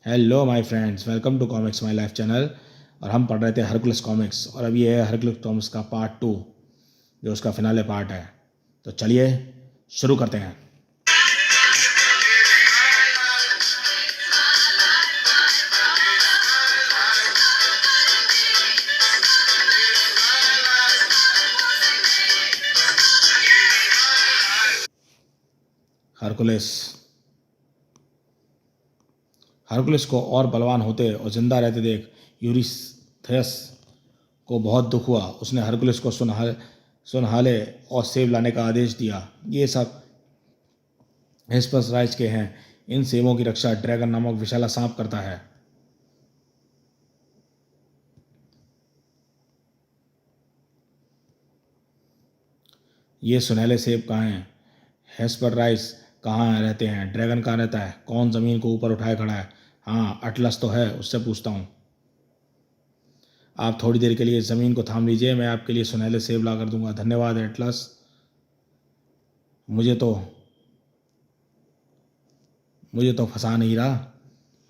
Hello my friends, welcome to comics my life channel. और हम पढ़ रहे थे हरकुलस कॉमिक्स और अब ये है हरकुलस कॉमिक्स का पार्ट 2 जो उसका फिनाले पार्ट है। तो चलिए शुरू करते हैं। हरकुलस हरकुलस को और बलवान होते और जिंदा रहते देख यूरिस्थयस को बहुत दुख हुआ। उसने हरकुलस को सुनहाले और सेब लाने का आदेश दिया। ये सब हेस्पर्स राइज के हैं। इन सेबों की रक्षा ड्रैगन नामक विशाला सांप करता है। ये सुनहले सेब कहाँ हैं? हेस्पर राइस कहाँ रहते हैं? ड्रैगन कहाँ रहता है? कौन ज़मीन को ऊपर उठाए खड़ा है? हाँ, अटलस तो है, उससे पूछता हूँ। आप थोड़ी देर के लिए ज़मीन को थाम लीजिए, मैं आपके लिए सुनहले सेब ला कर दूंगा। धन्यवाद एटलस। मुझे तो मुझे तो फंसा नहीं रहा।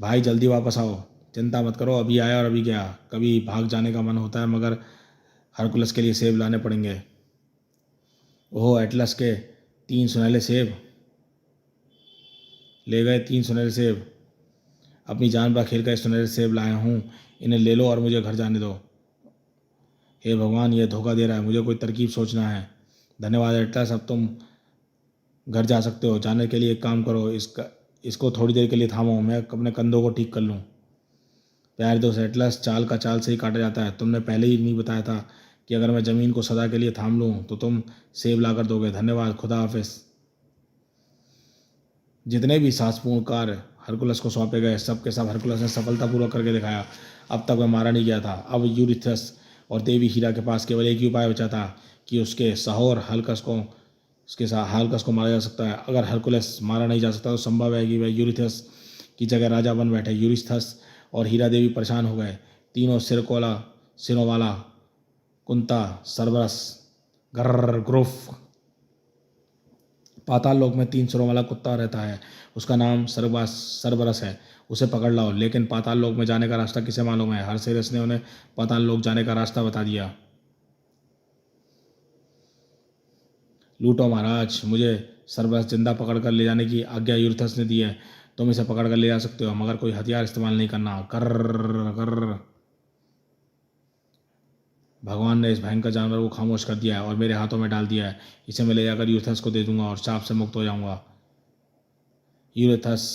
भाई जल्दी वापस आओ, चिंता मत करो, अभी आया और अभी गया। कभी भाग जाने का मन होता है मगर हरकुलस के लिए सेब लाने पड़ेंगे। ओह, एटलस के 3 सुनहले सेब ले गए। 3 सुनहले सेब। अपनी जान पर खेल कर सुनहरे सेब लाया हूँ, इन्हें ले लो और मुझे घर जाने दो। हे भगवान, यह धोखा दे रहा है, मुझे कोई तरकीब सोचना है। धन्यवाद एटलस, अब तुम घर जा सकते हो। जाने के लिए एक काम करो, इसको थोड़ी देर के लिए थामो, मैं अपने कंधों को ठीक कर लूँ। प्यारे दोस्त एटलस, चाल का चाल से ही काटा जाता है। तुमने पहले ही नहीं बताया था कि अगर मैं ज़मीन को सदा के लिए थाम लूँ तो तुम सेब ला कर दोगे। धन्यवाद, खुदा हाफिज। जितने भी साहसपूर्ण कार्य हरकुलस को सौंपे गए सब के सब हरकुलस ने सफलतापूर्वक करके दिखाया। अब तक वह मारा नहीं गया था। अब यूरिथस और देवी हीरा के पास केवल एक ही उपाय बचा था कि उसके सहोर हालकस को मारा जा सकता है। अगर हरकुलस मारा नहीं जा सकता तो संभव है कि वह यूरिथस की जगह राजा बन बैठे। यूरिथस और हीरा देवी परेशान हो गए। तीनों सिरों वाला कुंता सरबरस गर्र ग्रुफ पाताल लोक में 3 सिरों वाला कुत्ता रहता है। उसका नाम सरबरस है। उसे पकड़ लाओ। लेकिन पाताल लोक में जाने का रास्ता किसे मालूम है? हरसेरस ने उन्हें पाताल लोक जाने का रास्ता बता दिया। लूटो महाराज, मुझे सरबरस जिंदा पकड़ कर ले जाने की आज्ञा यूरथस ने दी है। तुम इसे पकड़ कर ले जा सकते हो मगर कोई हथियार इस्तेमाल नहीं करना। कर्र कर्र। भगवान ने इस भयंकर जानवर को खामोश कर दिया है और मेरे हाथों में डाल दिया है। इसे मैं ले जाकर यूरथस को दे दूंगा और शाप से मुक्त हो जाऊंगा। यूरेथस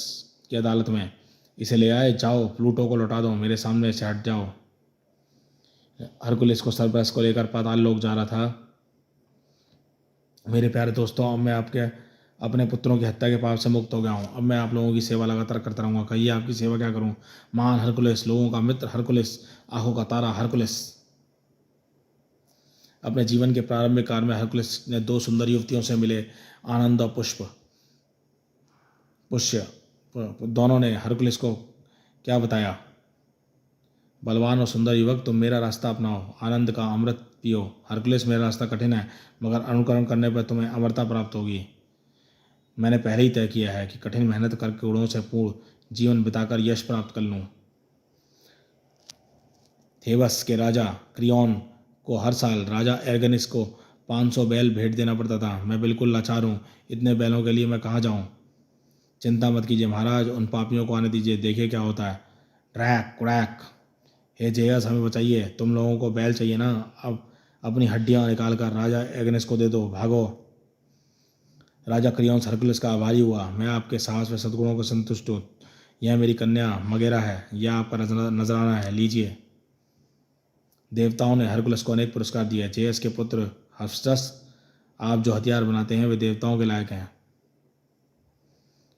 की अदालत में इसे ले आए। जाओ, प्लूटो को लौटा दो, मेरे सामने से हट जाओ। हरकुलिस को सरबरस को लेकर पाताल लोक जा रहा था। मेरे प्यारे दोस्तों, अब मैं आपके अपने पुत्रों की हत्या के पाप से मुक्त हो गया हूँ। अब मैं आप लोगों की सेवा लगातार करता रहूँगा। कहिए आपकी सेवा क्या करूँ? महान हरकुलिस, लोगों का मित्र हरकुलिस, आंखों का तारा हरकुलिस। अपने जीवन के प्रारंभिक काल में हरकुलिस ने 2 सुंदर युवतियों से मिले, आनंद और पुष्य। दोनों ने हरकुलिस को क्या बताया? बलवान और सुंदर युवक, तुम मेरा रास्ता अपनाओ, आनंद का अमृत पियो। हरकुलिस, मेरा रास्ता कठिन है मगर अनुकरण करने पर तुम्हें अमरता प्राप्त होगी। मैंने पहले ही तय किया है कि कठिन मेहनत करके गुणों से पूर्ण जीवन बिताकर यश प्राप्त कर लूँ। थेबस के राजा क्रियोन को हर साल राजा एर्गनिस को 500 बैल भेंट देना पड़ता था। मैं बिल्कुल लाचार हूँ। इतने बैलों के लिए मैं कहाँ जाऊँ? चिंता मत कीजिए महाराज, उन पापियों को आने दीजिए, देखिए क्या होता है। Track crack. हे जेयस, हमें बताइए, तुम लोगों को बैल चाहिए ना? अब अपनी हड्डियां निकाल कर राजा एग्नेस को दे दो, भागो। राजा क्रियोन हरकुलस का आभारी हुआ। मैं आपके साहस व सद्गुणों को संतुष्ट हूँ। यह मेरी कन्या मगेरा है, यह आपका नजराना है, लीजिए। देवताओं ने हरकुलस को अनेक पुरस्कार दिए। जेयस के पुत्र हफ्सटस, आप जो हथियार बनाते हैं वे देवताओं के लायक हैं।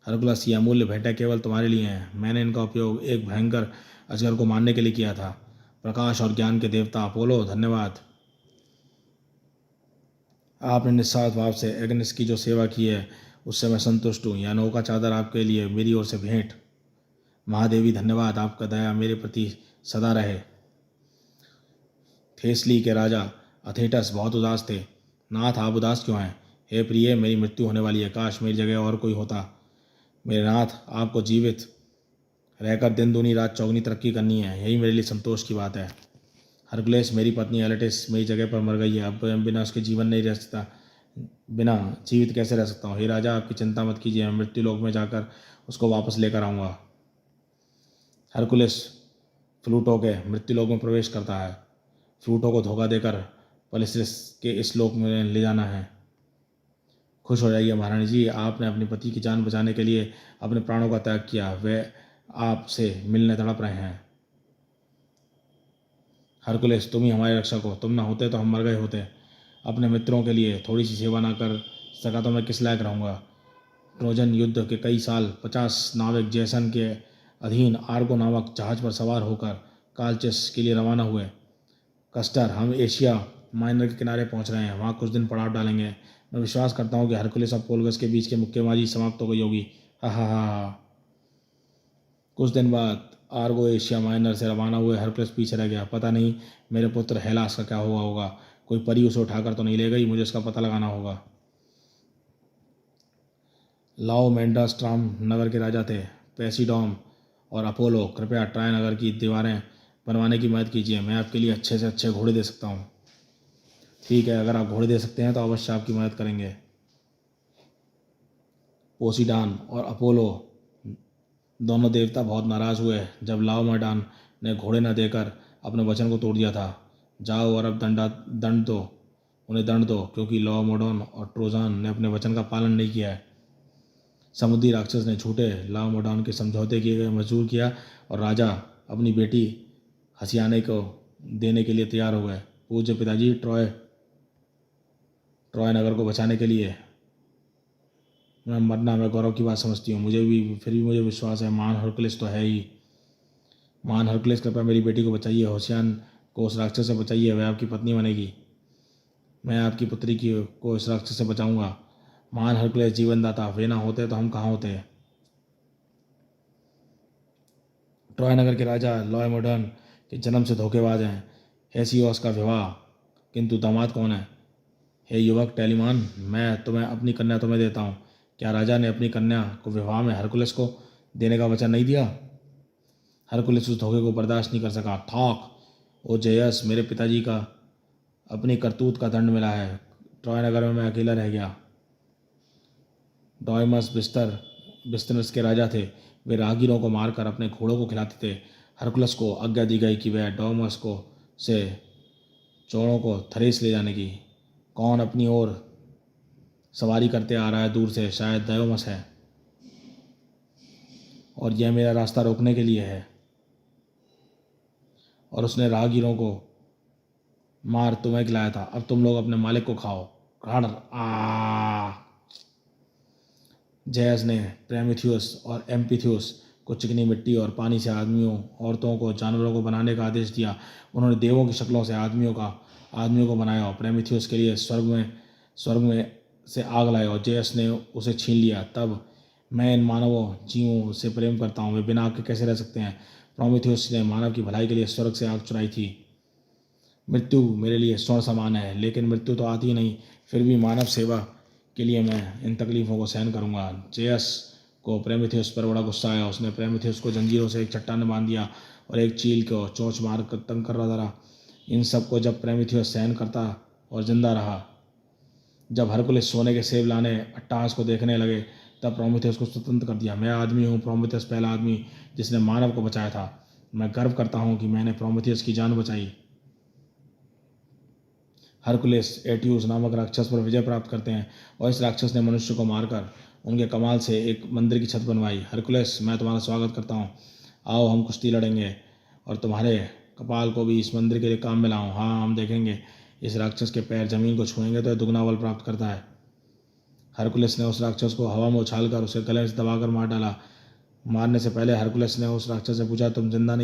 हरकुलस, ये अमूल्य भेंटें केवल तुम्हारे लिए हैं। मैंने इनका उपयोग एक भयंकर अजगर को मारने के लिए किया था। प्रकाश और ज्ञान के देवता अपोलो, धन्यवाद। आपने निस्वार्थ भाव से एग्नेस की जो सेवा की है उससे मैं संतुष्ट हूँ। यह अनोखा चादर आपके लिए मेरी ओर से भेंट। महादेवी, धन्यवाद, आपका दया मेरे प्रति सदा रहे। थेसली के राजा अथेटस बहुत उदास थे। नाथ, आप उदास क्यों हैं? हे प्रिय, मेरी मृत्यु होने वाली है, काश मेरी जगह और कोई होता। मेरे नाथ, आपको जीवित रहकर दिन दूनी रात चौगुनी तरक्की करनी है, यही मेरे लिए संतोष की बात है। हरकुलेस, मेरी पत्नी एलेटिस मेरी जगह पर मर गई है, अब मैं बिना उसके जीवन नहीं रह सकता, बिना जीवित कैसे रह सकता हूँ। हे राजा, आपकी चिंता मत कीजिए, मैं मृत्यु लोक में जाकर उसको वापस लेकर आऊँगा। हरकुलिस फ्लूटो के मृत्यु लोक में प्रवेश करता है। फ्लूटो को धोखा देकर पलिस्टिस के इस लोक में ले जाना है। खुश हो जाइए महारानी जी, आपने अपने पति की जान बचाने के लिए अपने प्राणों का त्याग किया, वे आपसे मिलने तड़प रहे हैं। हरकुलिस, तुम ही हमारे रक्षक हो, तुम ना होते तो हम मर गए होते। अपने मित्रों के लिए थोड़ी सी सेवा ना कर सका तो मैं किस लायक रहूँगा। ट्रोजन युद्ध के कई साल 50 नाविक जैसन के अधीन आर्गो नामक जहाज पर सवार होकर कालचेस के लिए रवाना हुए। कस्टर, हम एशिया माइनर के किनारे पहुंच रहे हैं, वहां कुछ दिन पड़ाव डालेंगे। मैं विश्वास करता हूं कि हरकुलिस और पोलगस के बीच की मुक्केबाजी समाप्त हो गई होगी। हा हा हा हा। कुछ दिन बाद आर्गो एशिया माइनर से रवाना हुए। हरकुलिस पीछे रह गया। पता नहीं मेरे पुत्र हेलास का क्या हुआ होगा, कोई परी उसे उठाकर तो नहीं ले गई, मुझे उसका पता लगाना होगा। लाओ मेंडास्ट्राम नगर के राजा थे। पैसीडोम और अपोलो, कृपया ट्राय नगर की दीवारें बनवाने की मदद कीजिए, मैं आपके लिए अच्छे से अच्छे घोड़े दे सकता हूँ। ठीक है, अगर आप घोड़े दे सकते हैं तो अवश्य आपकी मदद करेंगे। पोसीडान और अपोलो दोनों देवता बहुत नाराज हुए जब लाओमेडान ने घोड़े न देकर अपने वचन को तोड़ दिया था। जाओ और अब दंड दो, उन्हें दंड दो, क्योंकि लाओमोडोन और ट्रोजान ने अपने वचन का पालन नहीं किया है। समुद्री राक्षस ने झूठे लाओमोडोन के समझौते किए गए मजबूर किया और राजा अपनी बेटी हसियाने को देने के लिए तैयार हो गए। पूज्य पिताजी, ट्रॉय नगर को बचाने के लिए मैं मरना मैं गौरव की बात समझती हूँ, फिर भी मुझे विश्वास है महान हरकुलिस तो है ही। महान हरकुलिस, कृपया मेरी बेटी को बचाइए, होशियान को उस राक्षस से बचाइए, वह आपकी पत्नी बनेगी। मैं आपकी पुत्री की को इस राक्षस से बचाऊंगा। महान हरकुलिस जीवनदाता, वे ना होते तो हम कहाँ होते। ट्रॉय नगर के राजा लॉयमोडर्न के जन्म से धोखेबाज हैं। हेसियोस का विवाह, किंतु दामाद कौन है। हे युवक टेलीमान, मैं तुम्हें अपनी कन्या तुम्हें देता हूँ। क्या राजा ने अपनी कन्या को विवाह में हरकुलिस को देने का वचन नहीं दिया। हरकुलिस उस धोखे को बर्दाश्त नहीं कर सका। थॉक, ओ जेयस, मेरे पिताजी का अपनी करतूत का दंड मिला है। ट्रॉय नगर में मैं अकेला रह गया। डॉयमस बिस्तनस के राजा थे, वे राहगीरों को मारकर अपने घोड़ों को खिलाते थे। हरकुलस को आज्ञा दी गई कि वह डॉयमस को से चोरों को थरेस ले जाने की। कौन अपनी ओर सवारी करते आ रहा है दूर से, शायद दयोमस है, और यह मेरा रास्ता रोकने के लिए है। और उसने राहगीरों को मार तुम्हें खिलाया था, अब तुम लोग अपने मालिक को खाओ। खाड़ आ जयस ने प्रेमिथियस और एम्पिथियस को चिकनी मिट्टी और पानी से आदमियों, औरतों को, जानवरों को बनाने का आदेश दिया। उन्होंने देवों की शक्लों से आदमियों को बनाया और प्रेमिथियस के लिए स्वर्ग में से आग लाए और जयस ने उसे छीन लिया। तब मैं इन मानवों जीवों से प्रेम करता हूँ, वे बिना आग के कैसे रह सकते हैं। प्रोमिथियस ने मानव की भलाई के लिए स्वर्ग से आग चुराई थी। मृत्यु मेरे लिए स्वर्ण समान है, लेकिन मृत्यु तो आती ही नहीं, फिर भी मानव सेवा के लिए मैं इन तकलीफ़ों को सहन करूंगा। जेयस को प्रेमिथियस पर बड़ा गुस्सा आया। उसने प्रेमिथियस को जंजीरों से एक चट्टान में बांध दिया और एक चील को चोंच मार कर तंग कर रहा था। इन सब को जब प्रेमिथियस सहन करता और जिंदा रहा, जब हरकुलिस सोने के सेब लाने अट्टहास को देखने लगे, तब प्रोमिथियस को स्वतंत्र कर दिया। मैं आदमी हूँ, प्रोमिथियस पहला आदमी जिसने मानव को बचाया था। मैं गर्व करता हूँ कि मैंने प्रोमिथियस की जान बचाई। हरकुलिस एटियूस नामक राक्षस पर विजय प्राप्त करते हैं और इस राक्षस ने मनुष्य को मारकर उनके कमाल से एक मंदिर की छत बनवाई। हरकुलिस, मैं तुम्हारा स्वागत करता हूँ, आओ हम कुश्ती लड़ेंगे और तुम्हारे कपाल को भी इस मंदिर के लिए काम में लाऊं। हाँ, हम देखेंगे, इस राक्षस के पैर जमीन को छुएंगे तो दुगना बल प्राप्त करता है। हरकुलिस ने उस राक्षस को हवा में उछालकर उसे गले से दबाकर मार डाला। मारने से पहले हरकुलिस ने उस राक्षस से पूछा, तुम्हें जिंदा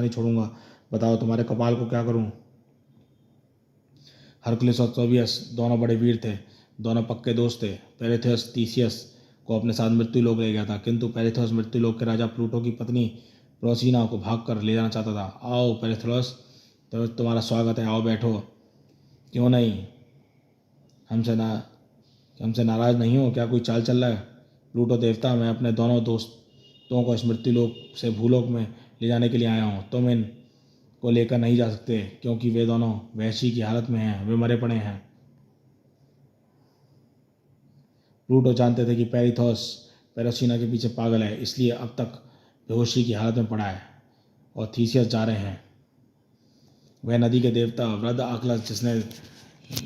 नहीं छोड़ूंगा, बताओ तुम्हारे कपाल को क्या करूं। हरकुलिस और टोबियस दोनों बड़े वीर थे, दोनों पक्के दोस्त थे। पेरिथेउस तीसियस को अपने साथ मृत्यु लोक ले गया था, किंतु पेरिथेउस मृत्यु लोक के राजा प्लूटो की पत्नी प्रोसीना को भाग कर ले जाना चाहता था। आओ पेरिथेउस, तो तुम्हारा स्वागत है, आओ बैठो। क्यों नहीं, हमसे ना हमसे नाराज नहीं हो क्या, कोई चाल चल रहा है। प्लूटो देवता, मैं अपने दोनों दोस्त तुमको स्मृति लोक से भूलोक में ले जाने के लिए आया हूँ। तुम इन को लेकर नहीं जा सकते क्योंकि वे दोनों वहशी की हालत में हैं, वे मरे पड़े हैं। प्लूटो जानते थे कि पेरिथोस पेरोसिना के पीछे पागल है, इसलिए अब तक बेहोशी की हालत में पड़ा है और थीसियस जा रहे हैं। वह नदी के देवता वृद्ध आक्लस जिसने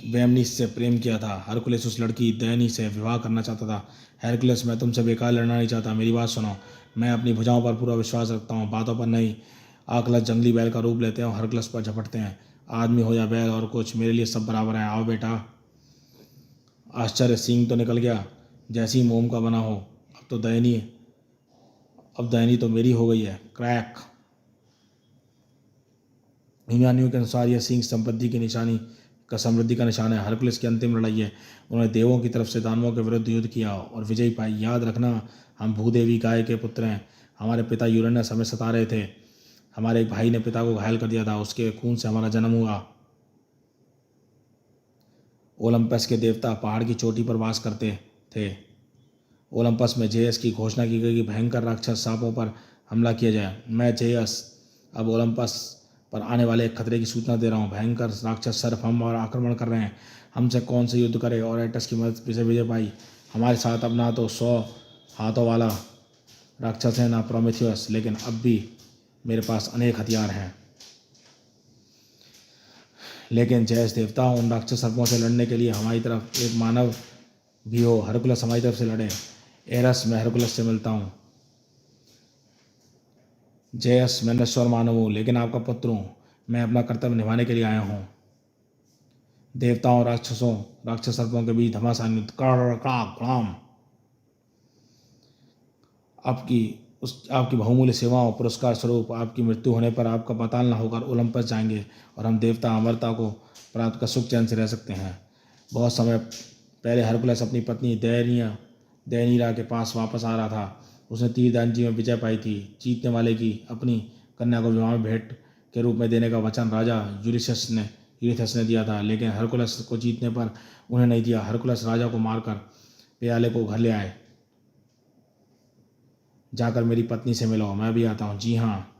बेमनीस से प्रेम किया था, हरकुलिस उस लड़की दयनी से विवाह करना चाहता था। हेरकुलिस, मैं तुमसे बेकार लड़ना नहीं चाहता, मेरी बात सुनो। मैं अपनी भुजाओं पर पूरा विश्वास रखता हूँ, बातों पर नहीं। आक्लस जंगली बैल का रूप लेते हैं और हरकुलिस पर झपटते हैं। आदमी हो या बैल और कुछ, मेरे लिए सब बराबर है। आओ बेटा। आश्चर्य, सींग तो निकल गया जैसी मोम का बना हो। अब दयनी तो मेरी हो गई है। क्रैक। यूनानियों के अनुसार यह सींग समृद्धि का निशान है। हरकुलिस की अंतिम लड़ाई है। उन्होंने देवों की तरफ से दानवों के विरुद्ध युद्ध किया और विजय पाई। याद रखना, हम भूदेवी गाय के पुत्र हैं। हमारे पिता यूरेनस हमें सता रहे थे। हमारे एक भाई ने पिता को घायल कर दिया था, उसके खून से हमारा जन्म हुआ। ओलंपस के देवता पहाड़ की चोटी पर वास करते थे। ओलंपस में जेयस की घोषणा की गई कि भयंकर राक्षस सांपों पर हमला किया जाए। मैं जेयस अब ओलंपस पर आने वाले एक खतरे की सूचना दे रहा हूँ। भयंकर राक्षस सर्प हम और आक्रमण कर रहे हैं। हमसे कौन से युद्ध करे और एटस की मदद से विजय पाई। हमारे साथ अब ना तो 100 हाथों वाला राक्षस है, ना प्रोमेथियस, लेकिन अब भी मेरे पास अनेक हथियार हैं। लेकिन जेयस देवता, उन राक्षस सर्पों से लड़ने के लिए हमारी तरफ एक मानव भी हो। हरकुलस हमारी तरफ से लड़े। एरस, मैं हरकुलस से मिलता हूँ। जेयस, मैं नश्वर मानव हूँ लेकिन आपका पुत्र हूँ। मैं अपना कर्तव्य निभाने के लिए आया हूँ। देवताओं राक्षस सर्पों के बीच घमासान युद्ध। आपकी बहुमूल्य सेवाओं पुरस्कार स्वरूप आपकी मृत्यु होने पर आपका पाताल न होकर ओलंपस जाएंगे और हम देवता अमरता को प्राप्त कर सुख चैन से रह सकते हैं। बहुत समय पहले हरकुलस अपनी पत्नी दयनीरा के पास वापस आ रहा था। उसने तीरंदाजी में विजय पाई थी। जीतने वाले की अपनी कन्या को विवाह में भेंट के रूप में देने का वचन राजा यूरिथस ने दिया था, लेकिन हरकुलस को जीतने पर उन्हें नहीं दिया। हरकुलस राजा को मारकर प्याले को घर ले आए। जाकर मेरी पत्नी से मिलो, मैं भी आता हूँ। जी हाँ।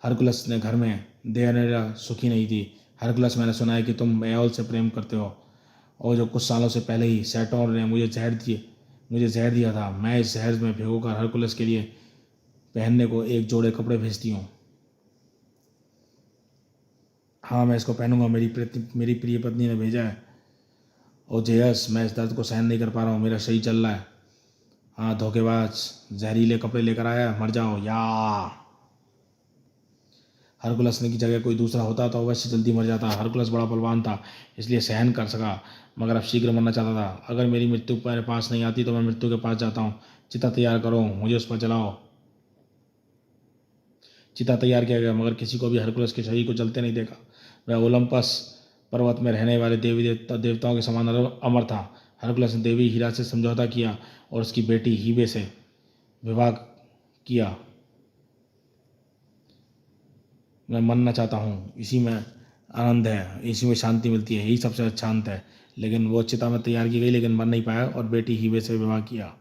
हरकुलस ने घर में दयनीरा सुखी नहीं थी। हरकुलस, मैंने सुना है कि तुम एओल से प्रेम करते हो और जो कुछ सालों से पहले ही सैटर्न ने मुझे जहर दिया था। मैं इस जहर में भिगोकर हरकुलस के लिए पहनने को एक जोड़े कपड़े भेजती हूँ। हाँ, मैं इसको पहनूंगा, मेरी प्रिय पत्नी ने भेजा है। और जेयस, मैं इस दर्द को सहन नहीं कर पा रहा हूँ, मेरा शरीर चल रहा है। हाँ धोखेबाज, जहरीले कपड़े लेकर आया, मर जाओ। या हरकुलस ने की जगह कोई दूसरा होता तो अवश्य जल्दी मर जाता। हरकुलस बड़ा बलवान था, इसलिए सहन कर सका, मगर अब शीघ्र मरना चाहता था। अगर मेरी मृत्यु मेरे पास नहीं आती तो मैं मृत्यु के पास जाता हूँ। चिता तैयार करो, मुझे उस पर जलाओ। चिता तैयार किया गया, मगर किसी को भी हरकुलस के शरीर को जलते नहीं देखा। वह ओलंपस पर्वत में रहने वाले देवताओं के समान अमर था। हरकुलस ने देवी हीरा से समझौता किया और उसकी बेटी हीबे से विवाह किया। मैं मरना चाहता हूँ, इसी में आनंद है, इसी में शांति मिलती है, यही सबसे अच्छा अंत है। लेकिन वो चिता में तैयार की गई, लेकिन मर नहीं पाया और बेटी हीबे से विवाह किया।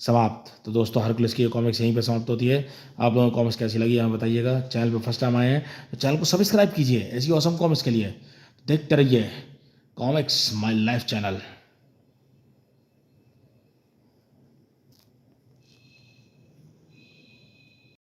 समाप्त। तो दोस्तों, हरकुलस की कॉमिक्स यहीं पे समाप्त होती है। आप लोगों को कॉमिक्स कैसी लगी हमें बताइएगा। चैनल पे फर्स्ट टाइम आए हैं तो चैनल को सब्सक्राइब कीजिए ऐसी ऑसम कॉमिक्स के लिए। देखते रहिए कॉमिक्स माय लाइफ चैनल।